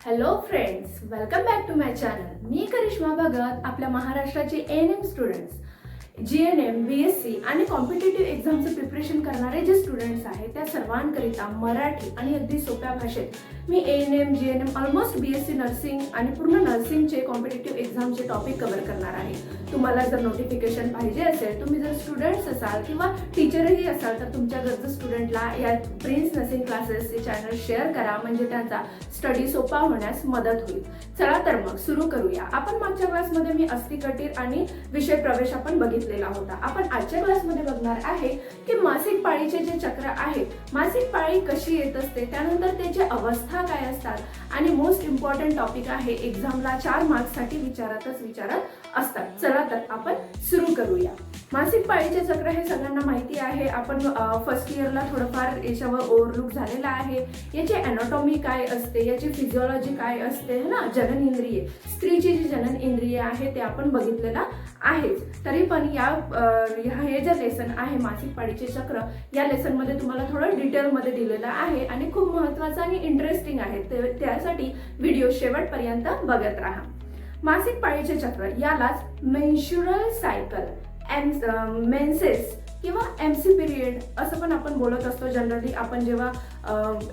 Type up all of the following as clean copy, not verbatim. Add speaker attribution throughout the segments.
Speaker 1: Hello friends, welcome back to my channel. मी करिश्मा भगत. आपल्या महाराष्ट्राचे एएनएम स्टुडंट्स, जीएनएम, बीएससी आणि कॉम्पिटिटिव्ह एक्झामचं प्रिपरेशन करणारे जे स्टुडंट्स आहेत त्या सर्वांकरिता मराठी आणि अगदी सोप्या भाषेत मी ANM, GNM, almost BSc nursing आणि पूर्ण नर्सिंगचे कॉम्पिटिटिव्ह एक्झामचे टॉपिक कव्हर करणार आहे. तुम्हाला जर नोटिफिकेशन पाहिजे असेल, तुम्ही जर स्टुडंट्स असाल किंवा टीचरही असाल तर तुमच्या गरजू स्टुडंटला या प्रिन्स नर्सिंग क्लासेसचे चॅनल शेअर करा, म्हणजे त्यांचा स्टडी सोपा होण्यास मदत होईल. चला तर मग सुरू करूया. आपण मागच्या क्लासमध्ये मी अस्थिकटीर आणि विषय प्रवेश आपण बघितलेला होता. आपण आजच्या क्लासमध्ये बघणार आहे की मासिक पाळीचे जे चक्र आहे, मासिक पाळी कशी येत असते, त्यानंतर त्याची अवस्था काय असतात आणि मोस्ट इम्पॉर्टंट टॉपिक आहे, एक्झामला 4 मार्क्ससाठी विचारत असतात. चला तर आपण सुरू करूया. मासिक पाळीचे चक्र हे सगळ्यांना माहिती आहे. आपण फर्स्ट इयरला थोडंफार याच्यावर ओव्हरलुक झालेला आहे. याची अॅनाटॉमी काय असते, याची फिजिओलॉजी काय असते ना, जनन इंद्रिय, स्त्रीची जी जनन इंद्रिय आहे ते आपण बघितलेलं आहेच. तरी पण हे जे लेसन आहे मासिक पाळीचे चक्र, या लेसन मध्ये तुम्हाला थोडं डिटेलमध्ये दिलेलं आहे आणि खूप महत्त्वाचं आणि इंटरेस्टिंग आहे. त्यासाठी व्हिडिओ शेवटपर्यंत बघत राहा. मासिक पाळीचे चक्र यालाच मेन्स्ट्रुअल सायकल, मेन्सेस किंवा एमसी पिरियड असं पण आपण बोलत असतो. जनरली आपण जेव्हा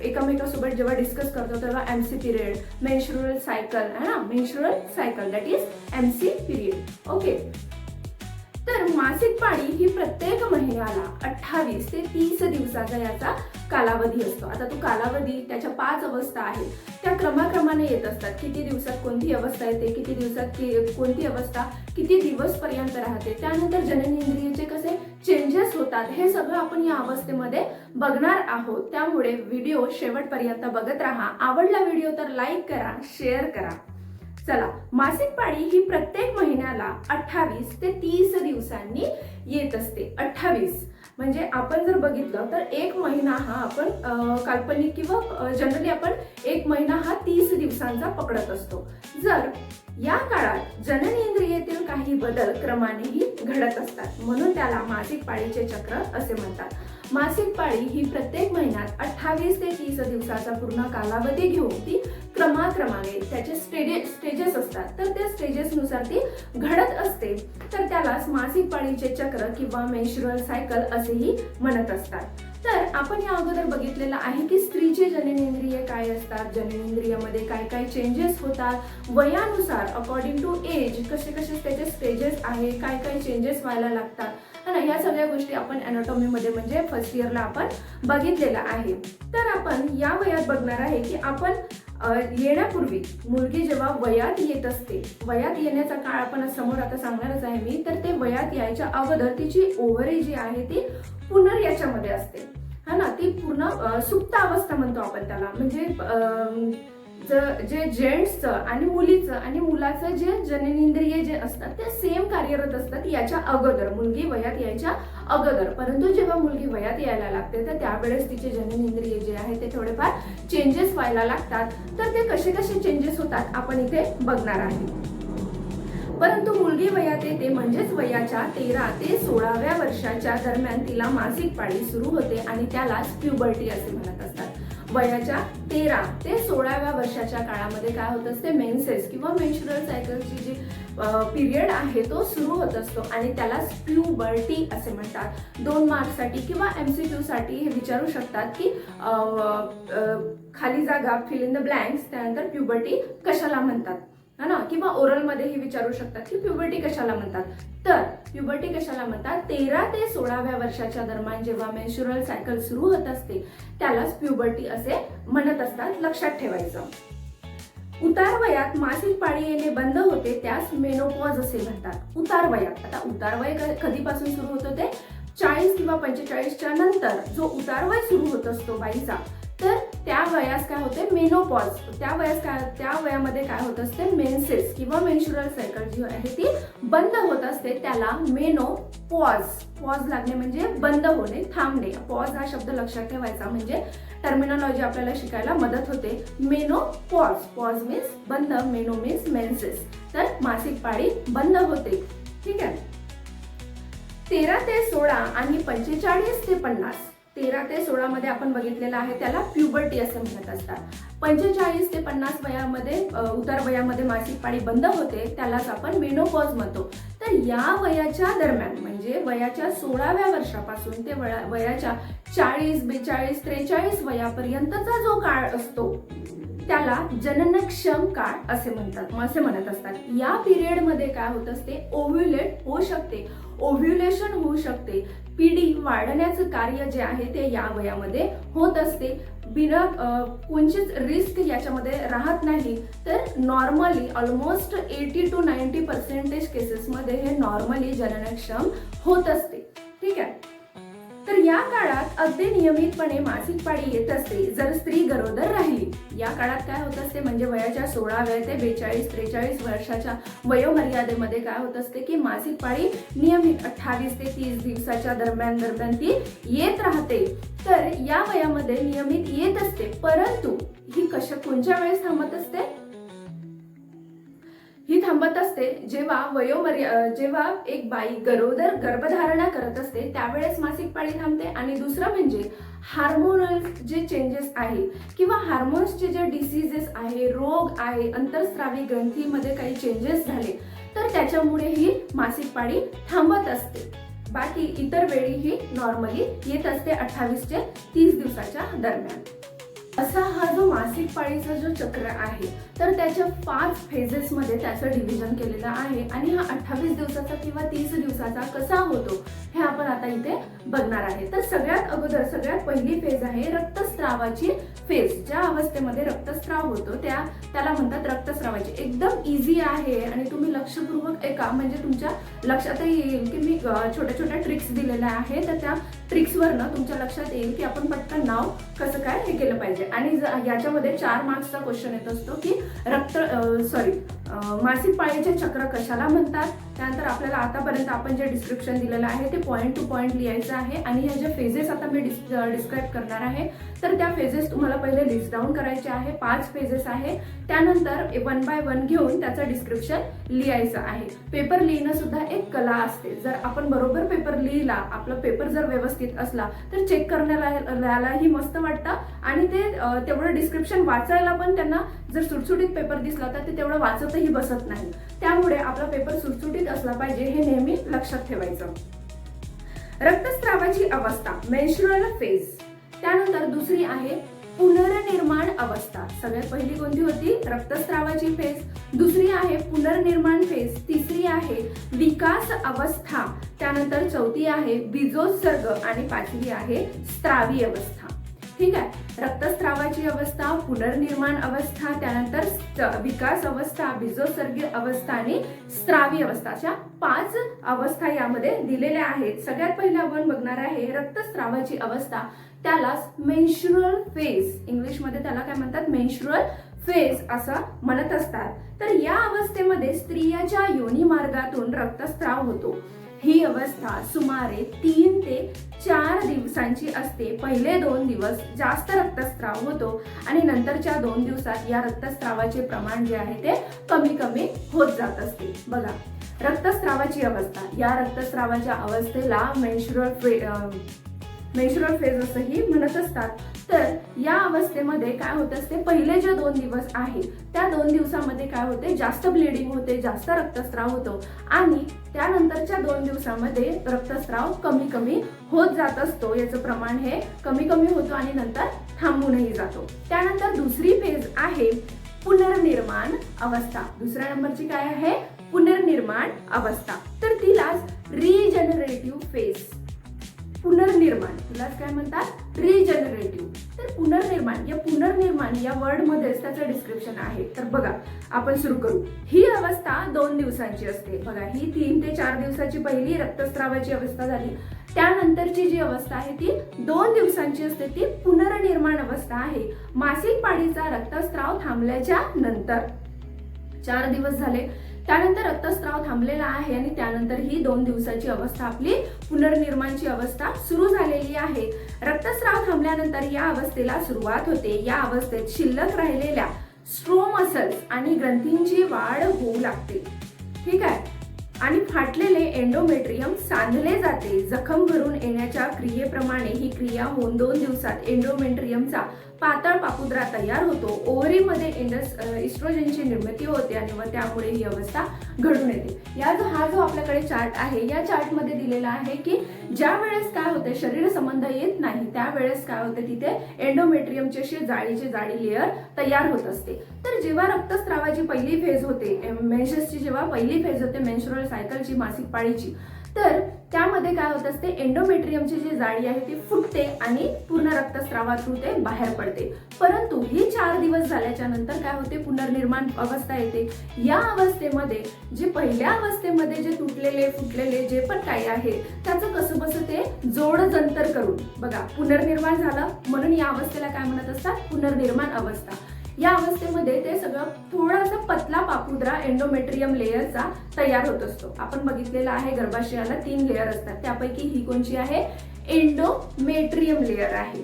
Speaker 1: एकमेकांसोबत जेव्हा डिस्कस करतो तेव्हा एमसी पिरियड, मेन्स्ट्रुअल सायकल आहे ना, menstrual cycle that is MC period. Okay, तर मासिक पाळी ही प्रत्येक महिन्याला 28 ते 30 दिवसाचा याचा कालावधी असतो. आता तो कालावधी, त्याच्या 5 अवस्था आहेत, त्या क्रमाक्रमाने येत असतात. किती दिवसात कोणती अवस्था येते, किती दिवसात कोणती अवस्था किती दिवस पर्यंत राहते, त्यानंतर जननेंद्रियचे कसे चेंजेस होतात, हे सगळं आपण या अवस्थेमध्ये बघणार आहोत. त्यामुळे व्हिडिओ शेवटपर्यंत बघत राहा. आवडला व्हिडिओ तर लाईक करा, शेअर करा. चला, मासिक पाळी ही प्रत्येक महिन्याला 28 ते 30 दिवसांनी येत असते. 28 म्हणजे आपण जर बघितलं तर एक महिना हा आपण काल्पनिक किंवा जनरली आपण एक महिना हा 30 दिवसांचा पकडत असतो. जर या काळात जननेंद्रियेतील काही बदल क्रमानेही घडत असतात, म्हणून त्याला मासिक पाळीचे चक्र असे म्हणतात. मासिक पाळी ही प्रत्येक महिन्यात 28 ते 30 दिवसाचा पूर्ण कालावधी घेऊन ती क्रमाक्रमाने त्याचे स्टेजेस असतात, तर त्या स्टेजेसनुसार ती घडत असते. तर त्यालाच मासिक पाळीचे चक्र किंवा मेन्स्ट्रुअल सायकल असेही म्हणत असतात. तर आपण या अगोदर बघितलेलं आहे की स्त्रीचे जननेंद्रिय काय असतात, जननेंद्रियामध्ये काय काय चेंजेस होतात, वयानुसार अकॉर्डिंग टू एज कसे त्याचे स्टेजेस आहे, काय काय चेंजेस व्हायला लागतात आणि या सगळ्या गोष्टी आपण अॅनाटॉमी मध्ये म्हणजे फर्स्ट इयरला आपण बघितलेलं आहे. तर आपण या वयात बघणार आहे की आपण येण्यापूर्वी मुलगी जेव्हा वयात येत असते, वयात येण्याचा काळ आपण समोर आता सांगणारच आहे मी, तर ते वयात यायच्या अगोदर तिची ओव्हरी जी आहे ती याच्यामध्ये असते हा ना, ती पूर्ण सुप्त अवस्था म्हणतो आपण त्याला. म्हणजे जे जेंट्सचं आणि मुलीचं आणि मुलाचं जे जननेंद्रिय जे असतात ते सेम कार्यरत असतात याच्या अगोदर, मुलगी वयात यायच्या अगोदर. परंतु जेव्हा मुलगी वयात यायला लागते तर त्यावेळेस तिचे जननेंद्रिय जे आहे ते थोडेफार चेंजेस व्हायला लागतात. तर ते कसे चेंजेस होतात आपण इथे बघणार आहे. परंतु मुलगी वयात येते म्हणजेच वयाच्या 13 ते 16व्या वर्षाच्या दरम्यान तिला मासिक पाळी सुरू होते आणि त्याला प्युबर्टी असे म्हणत असतात. वयाच्या 13 ते 16व्या वर्षाच्या काळामध्ये काय होत असते, मेन्सेस किंवा मेन्स्ट्रुअल सायकलची जी पिरियड आहे तो सुरू होत असतो आणि त्याला प्युबर्टी असे म्हणतात. 2 मार्क्ससाठी किंवा MCQ साठी हे विचारू शकतात की खाली जागा फिल इन द ब्लँक्स, त्यानंतर प्युबर्टी कशाला म्हणतात है ना, किंवा ओरल मध्येही विचारू शकतात की प्युबर्टी कशाला म्हणतात. तर प्युबर्टी कशाला म्हणतात, 13 ते 16व्या वर्षाच्या दरम्यान जेव्हा मेन्स्ट्रुअल सायकल सुरू होत असते त्यालाच प्युबर्टी असे म्हणत असतात. लक्षात ठेवायचं. उतार वयात मासिक पाळी येणे बंद होते त्यास मेनोपॉज असे म्हणतात. उतार वयात, आता उतार वय कधीपासून सुरू होतं ते 40 किंवा 45च्या नंतर जो उतार वय सुरू होत असतो बाईचा, तर त्या वयास काय होते, मेनोपॉज. त्या वयामध्ये काय होत असते, मेन्सेस किंवा मेन्स्ट्रुअल सायकल जी आहे ती बंद होत असते, त्याला मेनोपॉज. पॉज लागणे म्हणजे बंद होणे, थांबणे. पॉज हा शब्द लक्षात ठेवायचा, म्हणजे टर्मिनॉलॉजी आपल्याला शिकायला मदत होते. मेनोपॉज, पॉज मीन्स बंद, मेनो मीन्स मेन्सेस. तर मासिक पाळी बंद होते. ठीक आहे. 13 ते 16 आणि 45 ते 50 13 ते 16 मध्ये आपण बघितलेलं आहे त्याला प्युबर्टी असे म्हणत असतात. 45 ते 50 वयामध्ये उतार वयामध्ये मासिक पाळी बंद होते त्यालाच आपण मेनोपॉज म्हणतो. तर या वयाच्या दरम्यान म्हणजे वयाच्या 16व्या वर्षापासून ते वयाच्या 40, 42, 43 वयापर्यंतचा जो काळ असतो त्याला जननक्षम काळ असे म्हणत असतात. या पिरियड मध्ये काय होत असते, ओव्ह्युलेट होऊ शकते, ओव्ह्युलेशन होऊ शकते. पिढी वाढण्याचं कार्य जे आहे ते या वयामध्ये होत असते. बिना कोणतीच रिस्क याच्यामध्ये राहत नाही. तर नॉर्मली ऑलमोस्ट 80 to 90% केसेसमध्ये हे नॉर्मली जननक्षम होत असते. ठीक आहे. तर या काळात अगदी नियमितपणे मासिक पाळी येत असते जर स्त्री गरोदर राहिली. या काळात काय होत असते म्हणजे वयाच्या 16व्या ते 42-43 वर्षाच्या वयोमर्यादेमध्ये काय होत असते की मासिक पाळी नियमित 28 ते 30 दिवसाच्या दरम्यान ती येत राहते. तर या वयामध्ये नियमित येत असते, परंतु ही कोणत्या वेळेस थांबत असते, ही थांबत असते जेव्हा एक बाई गरोदर गर्भधारणा करत असते त्यावेळेस मासिक पाळी थांबते. आणि दुसरं म्हणजे हार्मोनल जे चेंजेस आहे किंवा हार्मोन्सचे जे डिसीजेस आहे, रोग आहे, अंतरस्रावी ग्रंथीमध्ये काही चेंजेस झाले तर त्याच्यामुळे ही मासिक पाळी थांबत असते. बाकी इतर वेळी ही नॉर्मली येत असते 28 ते 30 दिवसाच्या दरम्यान. असा हा जो मासिक पाळीचा जो चक्र आहे तर त्याच्या 5 फेजेस मध्ये त्याचं डिव्हिजन केलेलं आहे. आणि हा 28 दिवसाचा किंवा 30 दिवसाचा कसा होतो हे आपण आता इथे बघणार आहे. तर सगळ्यात पहिली फेज आहे रक्तस्रावाची फेज. ज्या अवस्थेमध्ये रक्तस्राव होतो त्याला म्हणतात रक्तस्रावाची. एकदम इझी आहे आणि तुम्ही लक्षपूर्वक ऐका म्हणजे तुमच्या लक्षात येईल की मी छोट्या ट्रिक्स दिलेल्या आहे. तर त्या ट्रिक्सवरनं तुमच्या लक्षात येईल की आपण पटकन नाव कसं काय हे केलं पाहिजे. आणि याच्यामध्ये 4 मार्क्सचा क्वेश्चन येत असतो की मासिक पाळीचे चक्र कशाला म्हणतात. त्यानंतर आपल्याला आतापर्यंत आपण जे डिस्क्रिप्शन दिलेलं आहे ते पॉइंट टू पॉइंट लिहायचं आहे. आणि ह्या ज्या फेजेस आता मी डिस्क्राईब करणार आहे तर त्या फेजेस तुम्हाला पहिले लिस्ट डाऊन करायचे आहे. 5 फेजेस आहे. त्यानंतर 1 by 1 घेऊन त्याचं डिस्क्रिप्शन लिहायचं आहे. पेपर लिहिणं सुद्धा एक कला असते. जर आपण बरोबर पेपर लिहिला, आपला पेपर जर व्यवस्थित असला तर चेक करण्यालाही मस्त वाटतं आणि ते तेवढं डिस्क्रिप्शन वाचायला पण त्यांना जर सुटसुटीत पेपर दिसला तर ते तेवढं वाचतही बसत नाही. त्यामुळे आपला पेपर सुटसुटीत असला पाहिजे हे नेहमी लक्षात ठेवायचं. रक्तस्रावाची अवस्था मेन्स्ट्रुअल फेज. त्यानंतर दुसरी आहे पुनर्निर्माण अवस्था. सगळ्यात पहिली कोणती होती, रक्तस्रावाची फेज. दुसरी आहे पुनर्निर्माण फेज. तिसरी आहे विकास अवस्था. त्यानंतर चौथी आहे बीजोत्सर्ग आणि 5वी आहे स्त्रावी अवस्था. ठीक आहे. रक्तस्रावाची अवस्था, पुनर्निर्माण अवस्था, त्यानंतर विकास अवस्था, बीजोत्सर्ग अवस्था आणि स्त्रावी अवस्था अशा 5 अवस्था यामध्ये दिलेल्या आहेत. सगळ्यात पहिला आपण बघणार आहे रक्तस्रावाची अवस्था. त्यालाच मेन्स्ट्रुअल फेज, इंग्लिशमध्ये त्याला काय म्हणतात, मेन्स्ट्रुअल फेज असं म्हणत असतात. तर या अवस्थेमध्ये स्त्रियाच्या योनी मार्गातून रक्तस्राव होतो. ही अवस्था सुमारे 3 ते 4 दिवसांची असते. पहिले 2 दिवस जास्त रक्तस्राव होतो आणि नंतरच्या 2 दिवसात या रक्तस्रावाचे प्रमाण जे आहे ते कमी होत जात असते. बघा, रक्तस्रावाची अवस्था, या रक्तस्रावाच्या अवस्थेला मेन्स्ट्रुअल फेज असंही म्हणत असतात. तर या अवस्थेमध्ये काय होत असते, पहिले जे 2 दिवस आहे त्या 2 दिवसामध्ये काय होते, जास्त ब्लिडिंग होते, जास्त रक्तस्राव होतो आणि त्यानंतरच्या 2 दिवसामध्ये रक्तस्राव कमी होत जात असतो. याचं प्रमाण हे कमी होतो आणि नंतर थांबूनही जातो. त्यानंतर दुसरी फेज आहे पुनर्निर्माण अवस्था. दुसऱ्या नंबरची काय आहे, पुनर्निर्माण अवस्था. तर तिलाच रिजनरेटिव्ह फेज, पुनर्निर्माण, तिलाच काय म्हणतात, रिजनरेटिव्ह. तर पुनर्निर्माण या वर्ड मध्येच त्याचं डिस्क्रिप्शन आहे. तर बघा, आपण सुरू करू. ही अवस्था 2 दिवसांची असते. बघा, ही 3 ते 4 दिवसाची पहिली रक्तस्रावाची अवस्था झाली. त्यानंतरची जी अवस्था आहे ती 2 दिवसांची असते, ती पुनर्निर्माण अवस्था आहे. मासिक पाळीचा रक्तस्राव थांबल्याच्या नंतर 4 दिवस झाले, त्यानंतर रक्तस्राव थांबलेला आहे आणि त्यानंतर ही 2 दिवसाची अवस्था आपली पुनर्निर्माणची अवस्था सुरू झालेली आहे. रक्तस्राव थांबल्यानंतर या अवस्थेला सुरुवात होते. या अवस्थेत शिल्लक राहिलेल्या स्ट्रोमसल्स आणि ग्रंथींची वाढ होऊ लागते. ठीक आहे. आणि फाटलेले एंडोमेट्रियम सांधले जाते. जखम भरून येण्याच्या क्रियेप्रमाणे ही क्रिया होऊन 2 दिवसात एंडोमेट्रियमचा पातळ पापुद्रा तयार होतो. ओव्हरीमध्ये इस्ट्रोजनची निर्मिती होते आणि मग त्यामुळे ही अवस्था घडून येते. हा जो आपल्याकडे चार्ट आहे, या चार्टमध्ये दिलेला आहे की ज्या वेळेस काय होते, शरीर संबंध येत नाही त्यावेळेस काय होते, तिथे एंडोमेट्रियमची अशी जाडी लेअर तयार होत असते. तर जेव्हा रक्तस्रावाची पहिली फेज होते, मेन्सेसची जेव्हा पहिली फेज होते, मेन्स्ट्रुअल सायकलची, मासिक पाळीची, तर त्यामध्ये काय होत असते, एंडोमेट्रियमची जी जाडी आहे ती फुटते आणि पूर्ण रक्तस्रावातून ते बाहेर पडते. परंतु हे 4 दिवस झाल्याच्या नंतर काय होते, पुनर्निर्माण अवस्था येते. या अवस्थेमध्ये जे पहिल्या अवस्थेमध्ये जे तुटलेले फुटलेले जे पण काही आहे त्याचं कसं बसं ते जोड जंतर करून बघा पुनर्निर्माण झालं, म्हणून या अवस्थेला काय म्हणत असतात, पुनर्निर्माण अवस्था. या अवस्थेमध्ये ते सगळं थोडासा पतला पापुद्रा एंडोमेट्रियम लेयरचा तयार होत असतो. आपण बघितलेलं आहे गर्भाशयाला 3 लेयर असतात, त्यापैकी ही कोणची आहे, एंडोमेट्रियम लेयर आहे.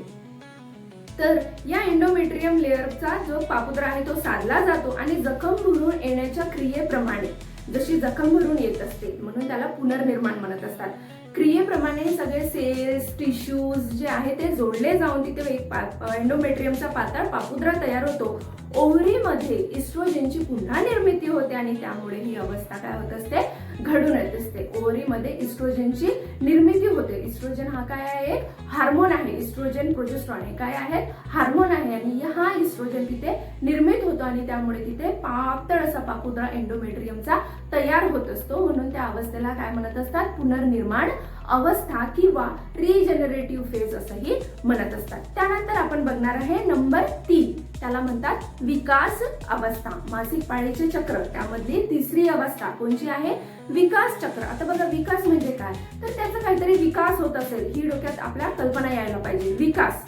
Speaker 1: तर या एंडोमेट्रियम लेयरचा जो पापुद्रा आहे तो साधला जातो आणि जखम भरून येण्याच्या क्रियेप्रमाणे जशी जखम भरून येत असते म्हणून त्याला पुनर्निर्माण म्हणत असतात. क्रियेप्रमाणे सगळे सेल्स, टिश्यूज जे आहे ते जोडले जाऊन तिथे एक एंडोमेट्रियमचा पातळ पापुद्रा तयार होतो. ओव्हरीमध्ये इस्ट्रोजनची पुन्हा निर्मिती होते आणि त्यामुळे ही अवस्था काय होत असते, घडून येत असते. ओव्हरीमध्ये इस्ट्रोजनची निर्मिती होते. इस्ट्रोजन हा काय आहे, एक हार्मोन आहे. इस्ट्रोजन, प्रोजेस्टेरॉन हे काय आहेत, हार्मोन आहे आणि हा इस्ट्रोजन तिथे निर्मित होतो आणि त्यामुळे तिथे पातळ असा पापुद्रा एंडोमेट्रियमचा तयार होत असतो. म्हणून त्या अवस्थेला काय म्हणत असतात, पुनर्निर्माण अवस्था किंवा रिजनरेटिव्ह फेज असंही म्हणत असतात. त्यानंतर आपण बघणार आहे नंबर 3, त्याला म्हणतात विकास अवस्था. मासिक पाळीचे चक्र त्यामधली 3री अवस्था कोणची आहे, विकास चक्र. आता बघा विकास म्हणजे काय, तर त्याचा काहीतरी विकास होत असेल ही डोक्यात आपल्या कल्पना यायला पाहिजे. विकास,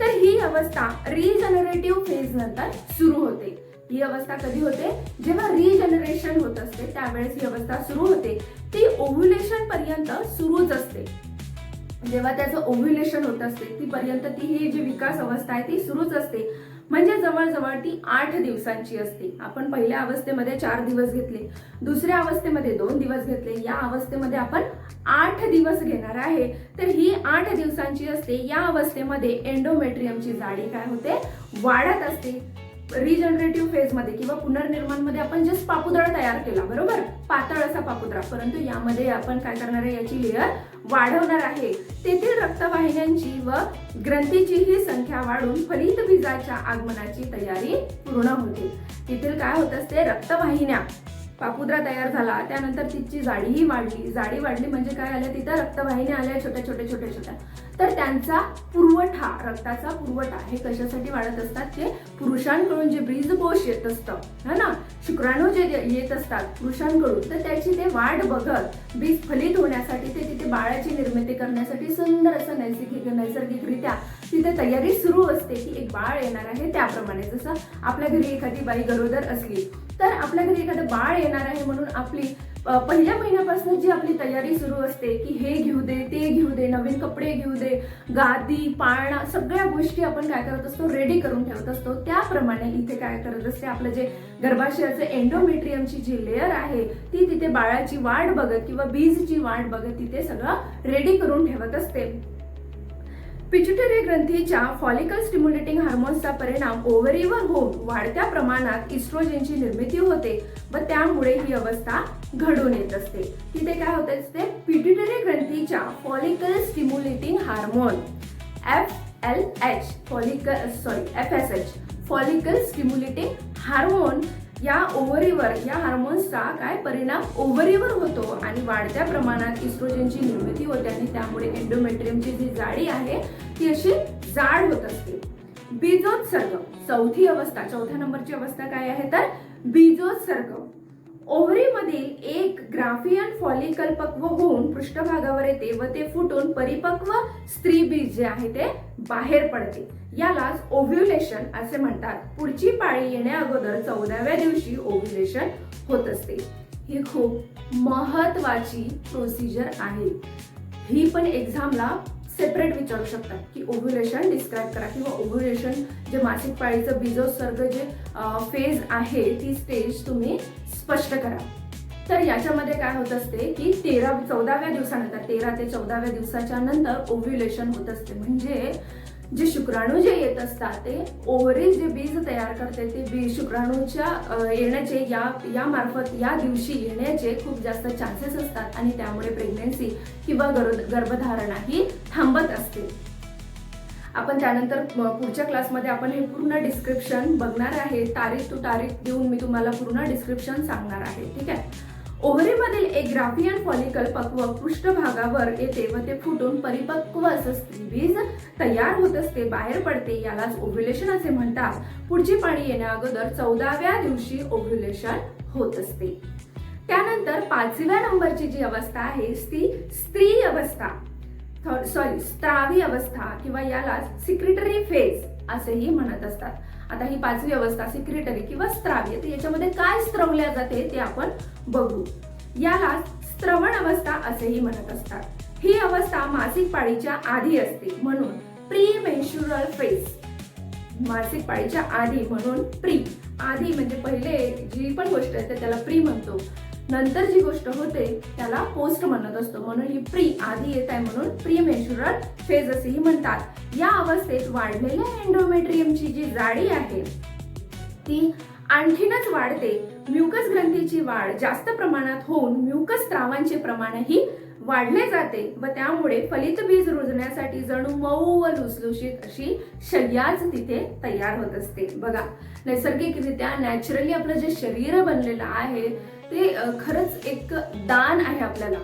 Speaker 1: तर ही अवस्था रिजनरेटिव्ह फेज नंतर सुरू होते. ही अवस्था कधी होते, जेव्हा रिजनरेशन होत असते त्यावेळेस ही अवस्था सुरू होते. ती ओव्ह्युलेशन पर्यंत सुरूच असते. जेव्हा त्याचं ओव्ह्युलेशन होत असते ती पर्यंत ती ही जी विकास अवस्था आहे ती सुरूच असते. म्हणजे जवळजवळ ती 8 दिवसांची असते. आपण पहिल्या अवस्थेमध्ये 4 दिवस घेतले, दुसऱ्या अवस्थेमध्ये 2 दिवस घेतले, या अवस्थेमध्ये आपण 8 दिवस घेणार आहे. तर ही 8 दिवसांची असते. या अवस्थेमध्ये एंडोमेट्रियमची जाडी काय होते, वाढत असते. रिजनरेटिव्ह फेज मध्ये किंवा पुनर्निर्माण मध्ये आपण जस्ट पापुद्रा तयार केला, बरोबर, पातळ असा पापुद्रा, परंतु यामध्ये आपण काय करणार आहे, याची लेअर वाढवणार आहे. तेथील रक्तवाहिन्यांची व ग्रंथीची ही संख्या वाढून फलित बीजाच्या आगमनाची तयारी पूर्ण होते. तेथील काय होत असते, रक्तवाहिन्या, पापुद्रा तयार झाला त्यानंतर तिची जाडीही वाढली. जाडी वाढली म्हणजे काय आलं, तिथं रक्तवाहिन्या आल्या छोट्या छोट्या. तर त्यांचा पुरवठा, रक्ताचा पुरवठा हे कशासाठी वाढत असतात, ते पुरुषांकडून जे बीजकोष येत असतं है ना, शुक्राणू जे येत असतात पुरुषांकडून, तर त्याची ते वाढ बघत बीज फलित होण्यासाठी ते तिथे बाळाची निर्मिती करण्यासाठी सुंदर असं नैसर्गिकरित्या तिथे तयारी सुरू असते की एक बाळ येणार आहे. त्याप्रमाणे जसं आपल्या घरी एखादी बाई गरोदर असली तर आपल्या घरी एखादं बाळ येणार आहे म्हणून आपली पहिल्या महिन्यापासून जी आपली तयारी सुरू असते की हे घेऊ दे, ते घेऊ दे, नवीन कपडे घेऊ दे, गादी, पाळणा, सगळ्या गोष्टी आपण काय करत असतो, रेडी करून ठेवत असतो. त्याप्रमाणे इथे काय करत असते, आपलं जे गर्भाशयाचे एंडोमेट्रियमची जी लेअर आहे ती तिथे बाळाची वाढ बघत किंवा बीजची वाढ बघत तिथे सगळं रेडी करून ठेवत असते. पिट्युटरी ग्रंथीच्या फॉलिकल स्टिम्युलेटिंग हार्मोन्सचा परिणाम ओव्हरीवर होऊन वाढत्या प्रमाणात इस्ट्रोजनची निर्मिती होते व त्यामुळे ही अवस्था घडून येत असते. तिथे काय होत असते, पिट्युटरी ग्रंथीच्या follicle stimulating hormone FSH follicle stimulating hormone या ओव्हरीवर, या हार्मोन्सचा काय परिणाम ओव्हरीवर होतो आणि वाढत्या प्रमाणात इस्ट्रोजनची निर्मिती होते आणि त्यामुळे एंडोमेट्रियमची जी जाडी आहे ती अशी जाड होत असते. बीजोत्सर्ग, चौथी अवस्था, 4थ्या नंबरची अवस्था काय आहे तर बीजोत्सर्ग. ओव्हरीमधील एक ग्राफियन फॉलिकल पक्व होऊन पृष्ठभागावर येते व ते फुटून परिपक्व स्त्री बीज जे आहे ते बाहेर पडते. यालाच ओव्ह्युलेशन असे म्हणतात. पुढची पाळी येण्या अगोदर 14व्या दिवशी ओव्ह्युलेशन होत असते. ही खूप महत्वाची प्रोसिजर आहे. ही पण एक्झामला सेपरेट विचारू शकतात की ओव्ह्युलेशन डिस्क्राईब करा किंवा ओव्ह्युलेशन जे मासिक पाळीचं बीजोत्सर्ग जे फेज आहे ती स्टेज तुम्ही स्पष्ट करा. तर याच्यामध्ये काय होत असते की 14व्या दिवसानंतर 13 ते 14व्या दिवसाच्या नंतर ओव्ह्युलेशन होत असते. म्हणजे जे शुक्राणू जे येत असतात ते ओव्हरी जे बीज तयार करते ते बीज शुक्राणूच्या येण्याचे या मार्फत या दिवशी येण्याचे खूप जास्त चान्सेस असतात आणि त्यामुळे प्रेग्नन्सी किंवा गर्भधारणा ही थांबत असते. आपण त्यानंतर पुढच्या क्लासमध्ये आपण हे पूर्ण डिस्क्रिप्शन बघणार आहे. तारीख टू तारीख देऊन मी तुम्हाला पूर्ण डिस्क्रिप्शन सांगणार आहे. ठीक आहे. ओव्हरीमधील एक ग्राफियन फॉलिकल पृष्ठभागावर येते व ते फुटून परिपक्व असं स्त्रीबीज तयार होत असते, बाहेर पडते. यालाच ओव्ह्युलेशन असे म्हणतात. पुढची पाळी येण्या अगोदर 14व्या दिवशी ओव्ह्युलेशन होत असते. त्यानंतर 5व्या नंबरची जी अवस्था आहे ती स्त्री अवस्था, स्त्रावी अवस्था किंवा याला सिक्रेटरी फेज असेही म्हणत असतात. आता ही 5वी अवस्था सिक्रेटरी किंवा स्त्रावी, तर याच्यामध्ये काय स्त्रवल्या जाते ते आपण बघू. याला स्त्रवण अवस्था असेही म्हणत असतात. ही अवस्था मासिक पाळीच्या आधी असते म्हणून प्री मेन्स्ट्रुअल फेज. मासिक पाळीच्या आधी म्हणून प्री, आधी म्हणजे पहिले जी पण गोष्ट आहे त्याला प्री म्हणतो, नंतर जी गोष्ट होते त्याला पोस्ट म्हणत असतो. म्हणून ही प्री आधी येत आहे म्हणून प्री मेन्स्ट्रुअल फेज असेही म्हणतात. या अवस्थेत वाढलेल्या एंडोमेट्रियमची जी जाडी आहे ती आणखीनच वाढते. म्युकस ग्रंथीची वाढ जास्त प्रमाणात होऊन म्युकस स्त्रावांचे प्रमाणही वाढले जाते व त्यामुळे फलित बीज रुजण्यासाठी जणू मऊ व लुसलुशीत अशी शय्याच तिथे तयार होत असते. बघा, नैसर्गिकरित्या नॅचरली आपलं जे शरीर बनलेलं आहे ते खरंच एक दान आहे आपल्याला.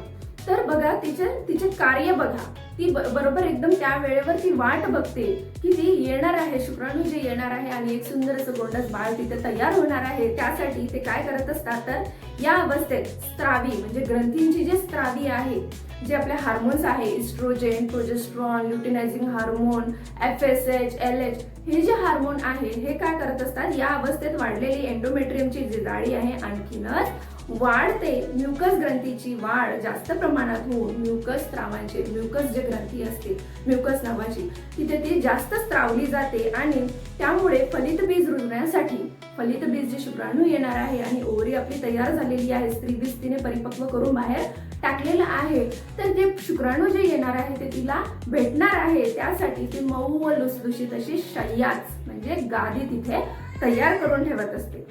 Speaker 1: तर बघा तिचे कार्य बघा, ती बरोबर एकदम त्या वेळेवर ती वाट बघते की ती येणार आहे, शुक्राणू जे येणार आहे आणि एक सुंदर असं गोंडस बाळ तिथे तयार होणार आहे. त्यासाठी ते काय करत असतात तर या अवस्थेत स्त्रावी म्हणजे ग्रंथींची जे स्त्रावी आहे, जे आपले हार्मोन्स आहे oestrogen, progesterone, luteinising hormone, FSH, LH हे जे हार्मोन आहे हे काय करत असतात, या अवस्थेत वाढलेली एंडोमेट्रियमची जी जाडी आहे आणखीनच वाढते. म्युकस ग्रंथीची वाढ जास्त प्रमाणात होऊन म्युकस स्त्रावांचे, म्युकस जे ग्रंथी असते म्युकस नावाची, तिथे ती जास्त स्त्रावली जाते आणि त्यामुळे फलित बीज रुजण्यासाठी फलित बीज जे शुक्राणू येणार आहे आणि ओव्हरी आपली तयार झालेली आहे, स्त्री बीज तिने परिपक्व करून बाहेर टाकलेलं आहे, तर ते शुक्राणू जे येणार आहे ते तिला भेटणार आहे. त्यासाठी ती मऊ व लुसलुशीत अशी शय्याच म्हणजे गादी तिथे तयार करून ठेवत असते.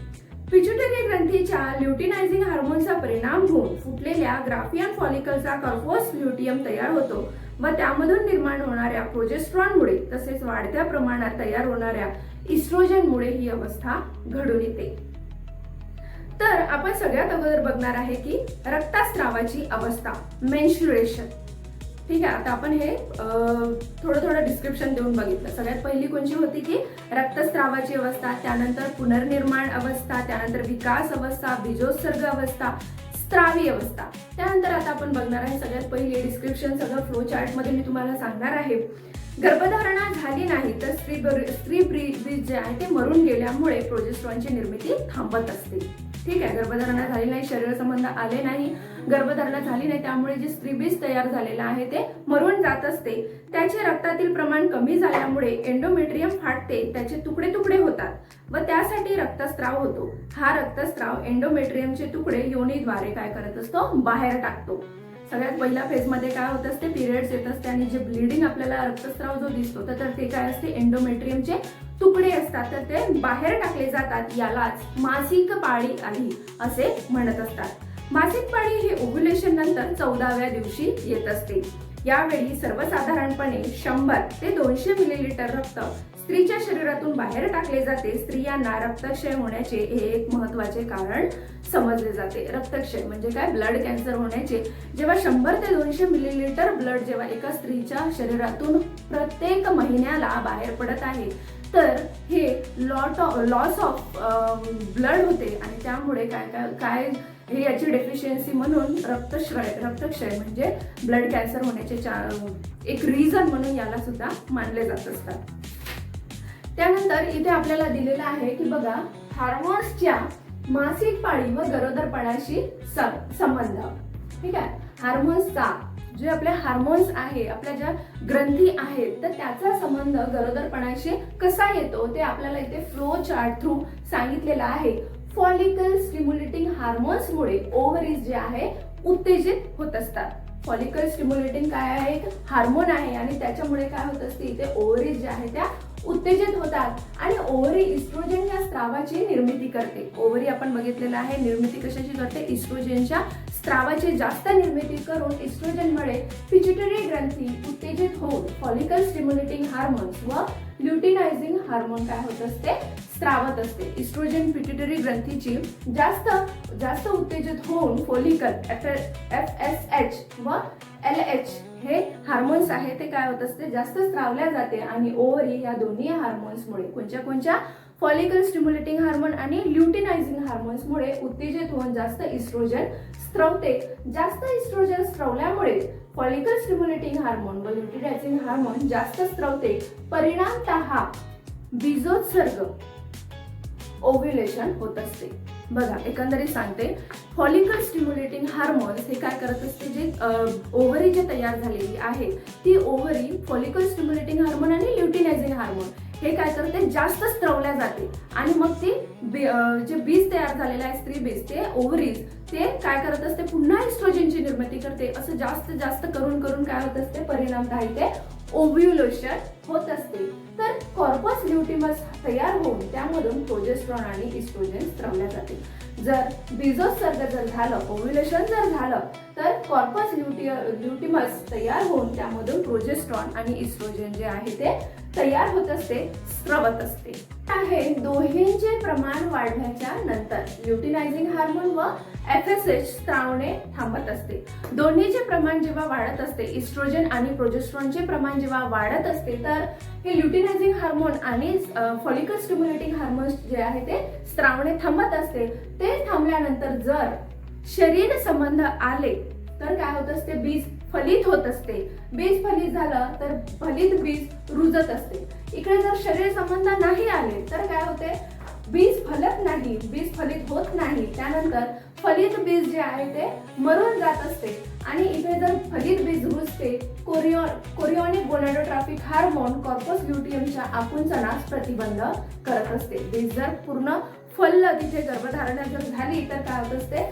Speaker 1: पिट्युटरी ग्रंथीच्या ल्युटिनायझिंग हार्मोनचा परिणाम होऊन फुटलेल्या ग्राफियन फॉलिकलचा कर्पोस ल्युटियम तयार होतो व त्यामधून निर्माण होणाऱ्या प्रोजेस्ट्रॉनमुळे तसेच वाढत्या प्रमाणात तयार होणाऱ्या इस्ट्रोजनमुळे ही अवस्था घडून येते. तर आपण सगळ्यात अगोदर बघणार आहे की रक्तस्रावाची अवस्था, मेन्स्ट्रुएशन. ठीक आहे. आता आपण हे थोडं डिस्क्रिप्शन देऊन बघितलं. सगळ्यात पहिली कोणची होती की रक्तस्रावाची अवस्था, त्यानंतर पुनर्निर्माण अवस्था, त्यानंतर विकास अवस्था, बीजोत्सर्ग अवस्था, स्त्रावी अवस्था. त्यानंतर आता आपण बघणार आहे सगळ्यात पहिली डिस्क्रिप्शन, सगळं फ्लो चार्ट मध्ये मी तुम्हाला सांगणार आहे. गर्भधारणा झाली नाही तर स्त्री बीज जे आहे ते मरून गेल्यामुळे प्रोजेस्ट्रॉनची निर्मिती थांबत असते. ठीक आहे. गर्भधारणा झाली नाही, शरीर संबंध आले नाही, गर्भधारणा झाली नाही, त्यामुळे जे स्त्रीबीज तयार झालेलं आहे ते मरून जात असते. त्याचे रक्तातील प्रमाण कमी झाल्यामुळे एंडोमेट्रियम फाटते, त्याचे तुकडे तुकडे होतात व त्यासाठी रक्तस्राव होतो. हा रक्तस्राव एंडोमेट्रियमचे तुकडे योनीद्वारे काय करत असतो, बाहेर टाकतो. सगळ्यात पहिल्या फेज मध्ये काय होत असते, पिरियड्स येत असते आणि जे ब्लिडिंग आपल्याला रक्तस्राव जो दिसतो तर ते काय असते, एंडोमेट्रियमचे तुकडे असतात, तर ते बाहेर टाकले जातात. यालाच मासिक पाळी आली असे म्हणत असतात. मासिक पाळी हे ओव्ह्युलेशन नंतर 14व्या दिवशी येत असते. यावेळी सर्वसाधारणपणे 100 ते 200 मिलीलिटर रक्त स्त्रीच्या शरीरातून बाहेर टाकले जाते. स्त्रियांना रक्तक्षय होण्याचे हे एक महत्त्वाचे कारण समजले जाते. रक्तक्षय म्हणजे काय, ब्लड कॅन्सर होण्याचे. जेव्हा 100 ते 200 मिलीलिटर ब्लड जेव्हा एका स्त्रीच्या शरीरातून प्रत्येक महिन्याला बाहेर पडत आहे तर हे लॉस ऑफ ब्लड होते आणि त्यामुळे काय हे याची डेफिशियन्सी म्हणून रक्तक्षय म्हणजे ब्लड कॅन्सर होण्याचे एक रिझन म्हणून याला सुद्धा मानले जात असतात. त्यानंतर इथे आपल्याला दिलेलं आहे की बघा, हार्मोन्सच्या मासिक पाळी व गरोदरपणाशी संबंध. ठीक आहे. हार्मोन्सचा जे आपले हार्मोन्स आहे, आपल्या ज्या ग्रंथी आहेत, तर त्याचा संबंध गरोदरपणाशी कसा येतो ते आपल्याला इथे फ्लो चार्ट थ्रू सांगितलेला आहे. फॉलिकल स्टिम्युलेटिंग हार्मोन्समुळे ओव्हरीज जे आहे उत्तेजित होत असतात. फॉलिकल स्टिम्युलेटिंग काय आहे, एक हार्मोन आहे आणि त्याच्यामुळे काय होत असते, इथे ओव्हरीज ज्या आहेत त्या उत्तेजित होतात आणि ओव्हरी इस्ट्रोजन या स्त्रावाची निर्मिती करते. ओव्हरी आपण बघितलेलं आहे निर्मिती कशाची करते, इस्ट्रोजनच्या स्त्रावाची जास्त निर्मिती करून इस्ट्रोजनमुळे पिट्युटरी ग्रंथी उत्तेजित होऊन फॉलिकल स्टिम्युलेटिंग हार्मोन्स व ल्युटिनायझिंग हार्मोन काय होत असते, स्त्रावत असते. इस्ट्रोजन पिट्युटरी ग्रंथीची जास्त उत्तेजित होऊन फॉलिकल FSH व LH हे हार्मोन्स आहे ते काय होत असते, जास्त स्त्रावल्या जाते आणि ओव्हरी या दोन्ही हार्मोन्समुळे कोणत्या फॉलिकल स्टिम्युलेटिंग हार्मोन आणि ल्युटिनायझिंग हार्मोन्समुळे उत्तेजित होऊन जास्त इस्ट्रोजन स्त्रवते. जास्त इस्ट्रोजन स्त्रवल्यामुळे फॉलिकल स्टिम्युलेटिंग हार्मोन व ल्युटिनायझिंग हार्मोन जास्त स्त्रवते. परिणामतः बीजोत्सर्ग ओव्ह्युलेशन होत असते. बघा एकंदरीत सांगते, फॉलिकल स्टिम्युलेटिंग हार्मोन्स हे काय करत असते, जे ओव्हरी जे तयार झालेली आहे ती ओव्हरी फॉलिकल स्टिम्युलेटिंग हार्मोन आणि ल्युटिनायझिंग हार्मोन हे काय करते, जास्त स्त्रवल्या जाते आणि मग ती जे बीज तयार झालेलं आहे स्त्री बीज ते ओव्हरीज ते काय करत असते, पुन्हा इस्ट्रोजनची निर्मिती करते. असं जास्त करून काय होत असते, परिणामतः इथे ओव्ह्युलेशन होत असते. तर कॉर्पस ल्युटिमस तयार होऊन त्यामधून प्रोजेस्टेरॉन आणि इस्ट्रोजन स्त्रवल्या जाते. जर बीजोत्सर्ग जर झालं, ओव्ह्युलेशन जर झालं तर कॉर्पस ल्युटिमस तयार होऊन त्यामधून प्रोजेस्टेरॉन आणि इस्ट्रोजन जे आहे ते तयार होत असते, स्त्रवत असते. आहे दोन्हींचे प्रमाण वाढल्याच्या नंतर ल्युटिनायझिंग हार्मोन व FSH स्त्रावणे थांबत असते. दोन्हीचे प्रमाण जेव्हा वाढत असते, इस्ट्रोजन आणि प्रोजेस्टेरॉनचे प्रमाण जेव्हा वाढत असते तर हे ल्युटिनायझिंग हार्मोन आणि फॉलिकल स्टिम्युलेटिंग हार्मोन्स जे आहे ते स्त्रावणे थांबत असते. ते थांबल्यानंतर जर शरीर संबंध आले तर काय होत असते, बीज फलित होत असते. बीज फलित झालं तर फलित बीज रुजत असते. इकडे जर शरीर संबंध नाही आले तर काय होते, बीज फलत नाही, बीज फलित होत नाही. त्यानंतर फलित बीज जे आहे ते मरून जात असते आणि इथे जर फलित बीज रुजते, कोरिओनिक गोनाडोट्रॉपिक हार्मोन कॉर्पस ल्युटियमच्या आकुंचनास प्रतिबंध करत असते. बीज जर पूर्ण फललं, तिथे गर्भधारणा जर झाली तर काय होत असते,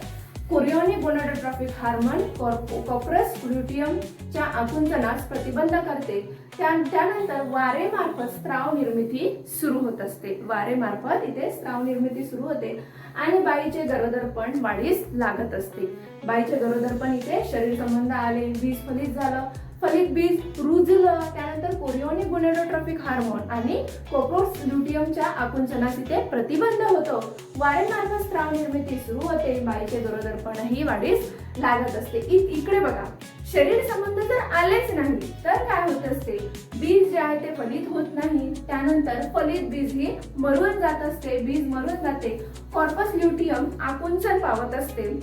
Speaker 1: कोरिओनिक गोनाडोट्रॉपिक हार्मोन कॉर्पस ल्युटियमच्या आकुंचनास प्रतिबंध करते. त्यानंतर वारेमार्फत स्त्राव निर्मिती सुरू होत असते. वारेमार्फत इथे स्त्राव निर्मिती सुरू होते आणि बाईचे गरोदरपण वाढीस लागत असते. बाईचे गरोदरपण इथे शरीर संबंध आले, बीज फलित झालं, फलित बीज रुजलं, त्यानंतर कोरिओनिक गोनाडोट्रॉपिक हार्मोन आणि कॉर्पस ल्युटियमच्या आकुंचनास इथे प्रतिबंध होतो. वारेमार्फत स्त्राव निर्मिती सुरू होते, बाईचे गरोदरपणही वाढीस लागत असते. इकडे बघा, शरीर संबंध जर आलेच नाही तर काय होत असते, बीज जे आहे ते फलित होत नाही. त्यानंतर फलित बीज ही मरून जात असते, बीज मरून जाते, कॉर्पस ल्युटियम आकुंचन पावत असते.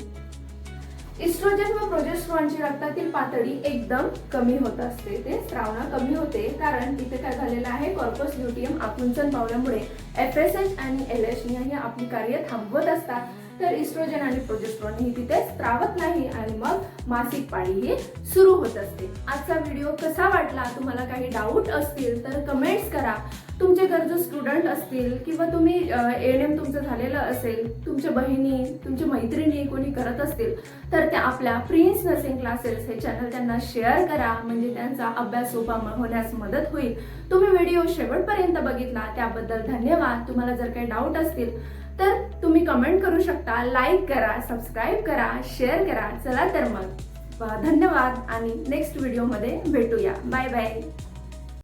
Speaker 1: इस्ट्रोजन व प्रोजेस्टेरॉनची रक्तातील पातळी एकदम कमी होत असते, ते स्त्रावणा कमी होते, कारण इथे काय झालेलं आहे, कॉर्पस ल्युटियम आकुंचन पावल्यामुळे FSH आणि LH ही आपली कार्य थांबवत असतात. तर इस्ट्रोजन आणि प्रोजेस्टेरॉन ही तिथे स्त्रावत नाही आणि मग मासिक पाळी ही सुरू होत असते. आजचा व्हिडिओ कसा वाटला, तुम्हाला काही डाऊट असतील तर कमेंट्स करा. तुमचे गरजू स्टुडंट असतील किंवा तुम्ही ANM तुमचं झालेलं असेल, तुमच्या बहिणी, तुमच्या मैत्रिणी कोणी करत असतील तर त्या आपल्या प्रिन्स नर्सिंग क्लासेस हे चॅनल त्यांना शेअर करा, म्हणजे त्यांचा अभ्यास सोपा होण्यास मदत होईल. तुम्ही व्हिडिओ शेवटपर्यंत बघितला त्याबद्दल धन्यवाद. तुम्हाला जर काही डाऊट असतील तर तुम्ही कमेंट करू शकता, लाईक करा, सबस्क्राईब करा, शेअर करा. चला तर मग धन्यवाद आणि नेक्स्ट व्हिडिओमध्ये भेटूया. Bye bye.